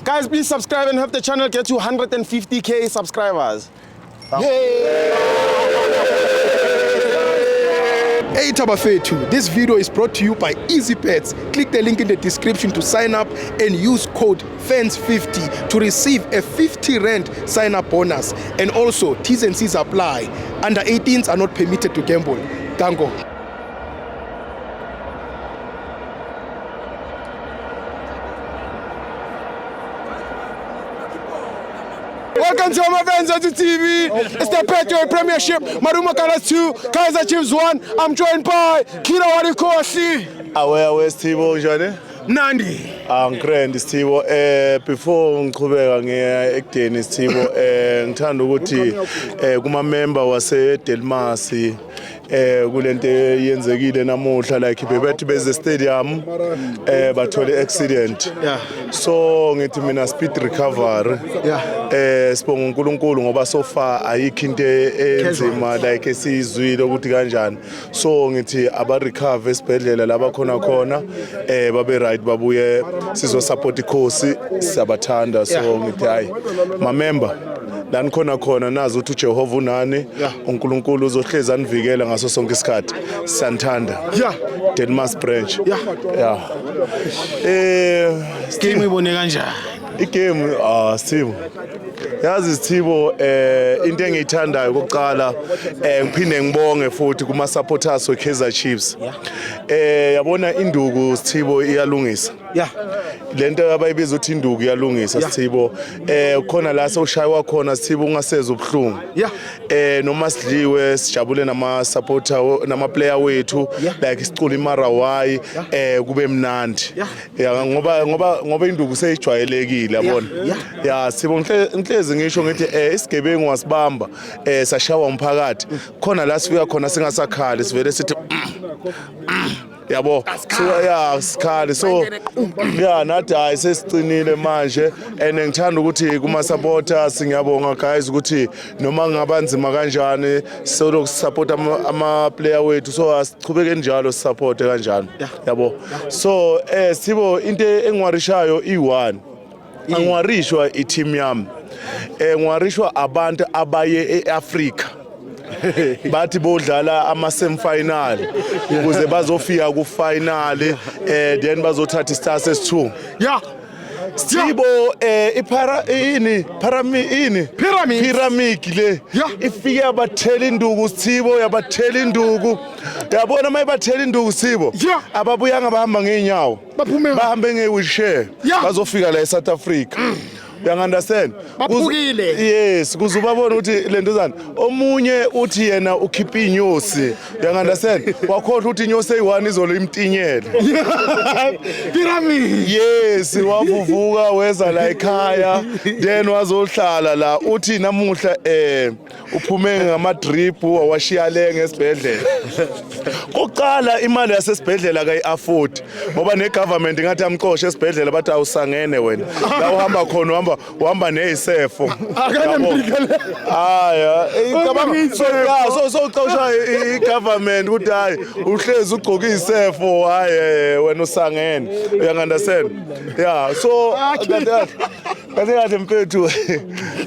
Guys, please subscribe and help the channel get to 150k subscribers. Hey Tabafethu, this video is brought to you by EasyPets. Click the link in the description to sign up and use code FANS50 to receive a 50 Rand sign up bonus. And also, T's and C's apply. Under 18s are not permitted to gamble. Gango. Welcome to my fans on the TV. It's the Petro Premiership. Maruma Colors 2, Kaiser Chiefs 1. I'm joined by Kira Wadikosi. Awe Steve njani? Nandi. Ngikrend Steve before ngiqhubeka ngeEkdeni Steve ngithanda ukuthi kuma member wase Delmas kulento yenzekile namuhla like bebethi beze stadium bathole accident. So ngithi mina speed recovery. Sibonga uNkulunkulu ngoba so far ayikho into enzima like esizwile ukuthi kanjani. So ngithi aba recover esibhedlela laba khona babe right babuye sizo support ikhosi siyabathanda. So ngithi hayi ma member lani khona nazi ukuthi uJehova unani uNkulunkulu uzohleza anivikela ngaso sonke isikhathi siyanthanda. Delmas branch. Game ibone kanjani? Igame Steve yazi Steve into engiyithandayo kokuqala ngiphinde ngibonge futhi kuma supporters we Kaizer Chiefs. Yabona induku Steve iyalungisa. Lento abayibiza ukuthi induku iyalungisa Steve. Khona la sewushaywa khona Steve ungaseza ubhlungu. Noma sidliwe sijabule nama supporter nama player wethu like isicula imara why kube mnandi. Ngoba induku seyijwayelekile yabona. Sibonge inhlezi ngisho ngithi isigebengu wasibamba sashawa umphakathi khona la sifika khona singasakhali sivele sithi yabo so sikhali so nathi hayi sesicinile manje and ngithanda ukuthi kuma supporters ngiyabonga guys ukuthi noma ngabanzima kanjani solo support ama player wethu so asichubeke njalo support kanjani yabo so sibo into engwarishayo i1 angwarishwa i-team yami ngwarishwa abantu abaye eAfrica bathi bodlala ama semi-final ukuze bazofika ku final then bazothatha istars S2 Stibo pyramid le ifike abathela induku Stibo yabathela induku yabona mayibathela induku Stibo ababuyanga bahamba ngeenyawo bahambe nge-wheelchair bazofika la eSouth Africa. You understand? Baphukile. Yes, kuzubabona ukuthi lento zani. Omunye uthi yena ukhipha inyosi. You understand? Wakhohlwa ukuthi inyosi eyi1 izolo imtinyele. Pyramid. Yes, wavuvuka weza la ekhaya, then wazohlala la uthi namuhla uphume ngama drip wawashiya le ngesibhedlela. Koqala imali yasesibhedlela kayi-afford ngoba negovernment ngathi amqoshe esibhedlela bathi awusangene wena. La uhamba khona uhamba nezifo so uqoshwa igovernment ukuthi hayi uhlezi ugcoka izifo hayi wena usangene. You understand? So kahle mfethu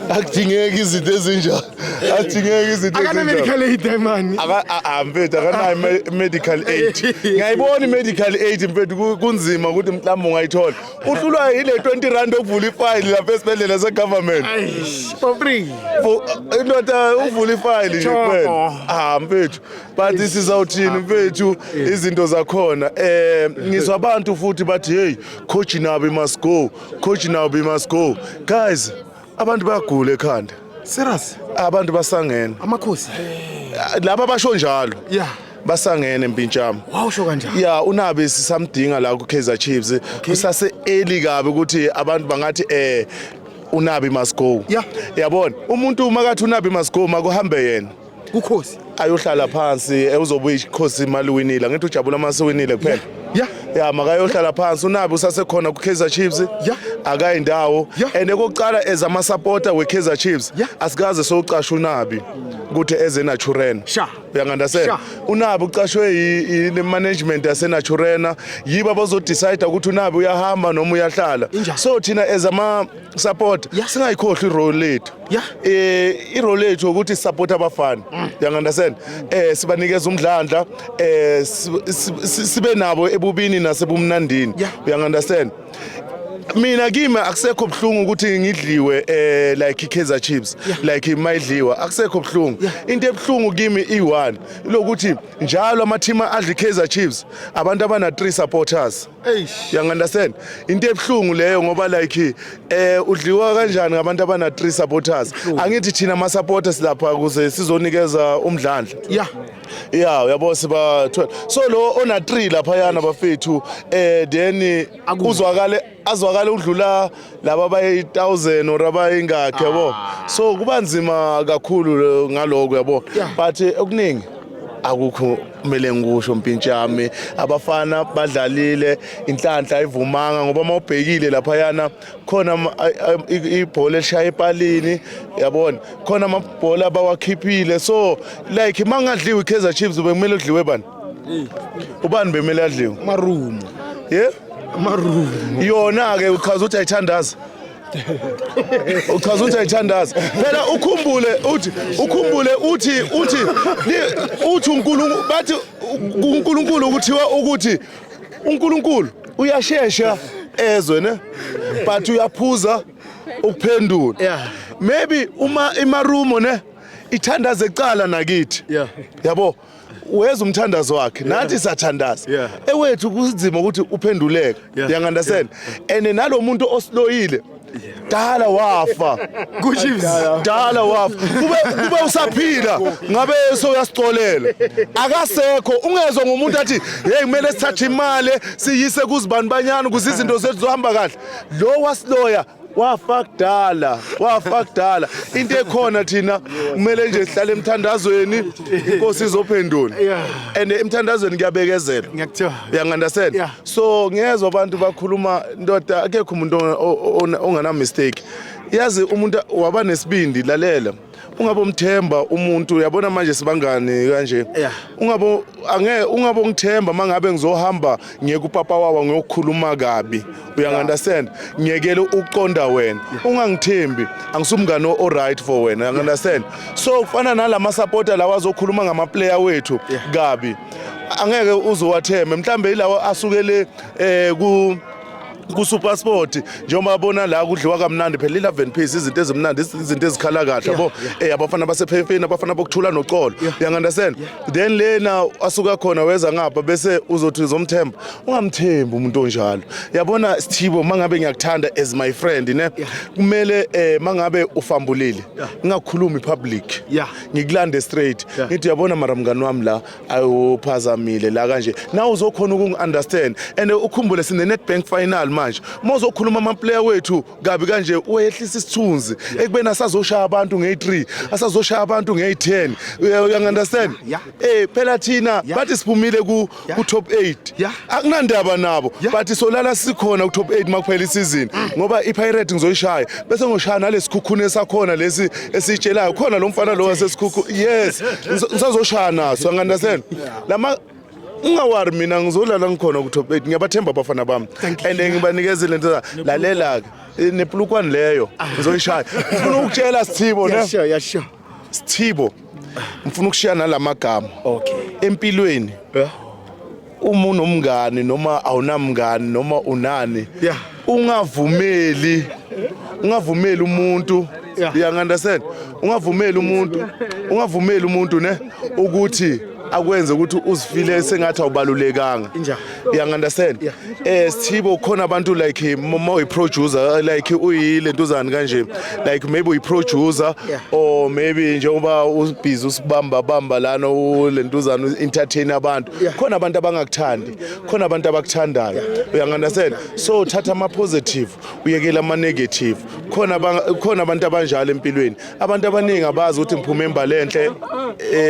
akudingeki izinto ezinjalo medical aid man mfethu akanayo medical aid. Ngiyayibona medical aid mfethu kunzima ukuthi mhlawumbe ungayithola uhlulwa ile 20 Rand okuvula ifile lapha esibhedlela segovernment for free indoda uvula ifile nje kuphela mfethu but sizawuthini mfethu izinto zakhona ngizwa abantu futhi bathi hey coach Nabi must go guys abantu bayagula ekhanda serious abantu basangena amakhosi laba basho njalo basangene mpintshama wawusho kanjani uNabi sisamdinga la ku Kaizer Chiefs kusase early kabi ukuthi abantu bangathi uNabi must go yabona umuntu uma kathi uNabi must go makuhambe yena ukhosi ayohlala phansi uzobuya ikhosi imali winile ngithi ujabula mase winile kuphela ya makayohlala phansi unabi usasekhona ku Kaizer Chiefs akayindawo and ekokuqala as ama supporter we Kaizer Chiefs asikaze sokucasha unabi ukuthi eze Naturena uyangandasen unabi ucashwe yi management yase Naturena yiba bazo decide ukuthi unabi uyahamba noma uyahlala so thina as ama support singayikhohlwa i-role lethu i-role lethu ukuthi support abafana uyangandasen sibanikeza umdlandla sibe nabo ebubini nasebumnandini uyangandasen mina kimi akusekho buhlungu ukuthi ngidliwe like iKaizer Chiefs like mayidliwa akusekho buhlungu into ebuhlungu kimi i1 lokuthi njalo ama team adla iKaizer Chiefs abantu abana 3 supporters you understand into ebuhlungu leyo ngoba like udliwa kanjani ngabantu abana 3 supporters angithi thina ama supporters lapha kuze sizonikeza umdlandla uyabo siba 12 so lo ona 3 lapha yana bafethu then azwakale udlula laba bayi1000 or abayingakhe yabo so kuba nzima kakhulu ngaloko yabo but okuningi akukho kumele ngikusho mpintshami abafana badlalile inhlanhla ayivumanga ngoba mawubhekile lapha yana khona ibhola eshaya epalini yabona khona amabhola abawakhiphile so like mangadliwe iKaizer Chiefs bekumele udliwe bani ubani bemele adliwe Marumo Marumo yona ke uchaza ukuthi ayithandaza uchaza ukuthi ayithandaza phela ukhumbule uthi uNkulunkulu bathi uNkulunkulu ukuthiwa ukuthi uNkulunkulu uyashesha ezwe ne but uyaphuza ukuphendula maybe uma imarumo ne ithandaza ecala nakithi yabo weza umthandazo wakhe nathi sathandaza ewethu kunzima ukuthi uphenduleke uyangandasen and nalomuntu osloyile dala wafa dala wafa kube usaphila ngabe soyasicolela akasekho ungezwe ngomuntu athi hey kumele sithathe imali siyise kuzibani banyana kuze izinto zethu zohamba kahle lo wasloya wafa kudala into ekhona thina kumele nje sihlale emthandazweni inkosi izophendula and emthandazweni kuyabekezela uyangandasen so ngiyezwa abantu bakhuluma ndoda akekho umuntu ongana mistake yazi umuntu waba nesibindi lalela ungabomthemba umuntu uyabona manje sibangane kanje ungabongithemba mangabe ngizohamba ngiye kupapa wawa ngokukhuluma kabi uyangandastand ngiyekele uqonda wena ungangithembi angisumngane o right for wena uyangandastand so kufana nalama supporter lawa azokhuluma ngama player wethu kabi angeke uzowathemba mhlambe ilawa asukele ku SuperSport njengoba babona la kudliwa kamnandi phela 11 piece izinto ezimnandi izinto ezikhala kahle yabo abafana basephefeni abafana bokuthula noxolo uyangandastand then lena asuka khona weza ngapha bese uzothi uzomthemba ungamthembi umuntu onjalo yabona Sithibo mangabe ngiyakuthanda as my friend ne kumele mangabe ufambulile ngingakhulumi public ngikulande straight ngithi yabona mara mngani wami la ayophazamile la kanje nawe uzokhona ukungiunderstand and ukhumbule sine Nedbank final manje mozokhuluma ama player wethu kabi kanje uyehlisa isithunzi ekubena asazoshaya abantu nge3 asazoshaya abantu nge10 uyangandastand phela thina bathi siphumile ku top 8 akunandaba nabo bathi solala sikhona ku top 8 makuphela isizini ngoba iPirate ngizoyishaya bese ngoshaya nalesikhukhune esakhona lesi esitshelayo khona lo mfana lo wasesikhukhu yes ngisazoshaya naso uyangandastand lama ungawari mina ngizolala ngikhona ku top 8 ngiyabathemba abafana bami and ngibanikezele into lalela neplukwane leyo ngizoyishaya ngifuna ukutshela Sithibo ne sure Sithibo ngifuna ukushaya nalamagama empilweni uma unomngane noma awunamngane noma unani ungavumeli umuntu uyangandastand ungavumeli umuntu ne ukuthi akwenze ukuthi uzifile sengathi awubalulekanga uyangandastand Sithibo khona abantu like mo producer like uyilentuzana kanje like maybe uyi producer or maybe njengoba ubhizi usibamba lana ulentuzana entertain abantu khona abantu abangakuthandi khona abantu abakuthandayo uyangandastand so thatha ama positive uyekela ama negative khona abantu abanjalo empilweni abantu abaningi abazi ukuthi ngiphume embalenhle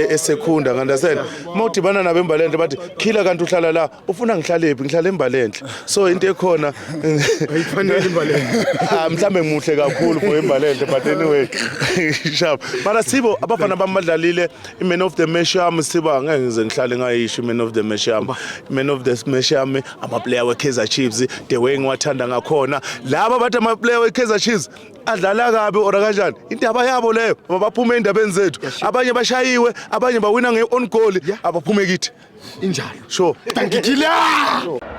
esekhunda understand mawudibana nabo eMbalenhle bathi khila kanti uhlala la ufuna ngihlalепhi ngihlala eMbalenhle so into ekhona ayifanele eMbalenhle mhlambe ngimuhle kakhulu for eMbalenhle but anyway sharp mara Sibo abafana bamadlalile iman of the match yami Sibo angeke ngize ngihlale ngayisho iman of the match yami man of the match yami ama player weKaizer Chiefs the way ngiwathanda ngakhona laba bathi ama player weKaizer Chiefs adlala kabi ora kanjani indaba yabo leyo abaphume endabeni zethu abanye bashayiwe abanye bawina nge on goal abaphume kithi injalo sure thank you.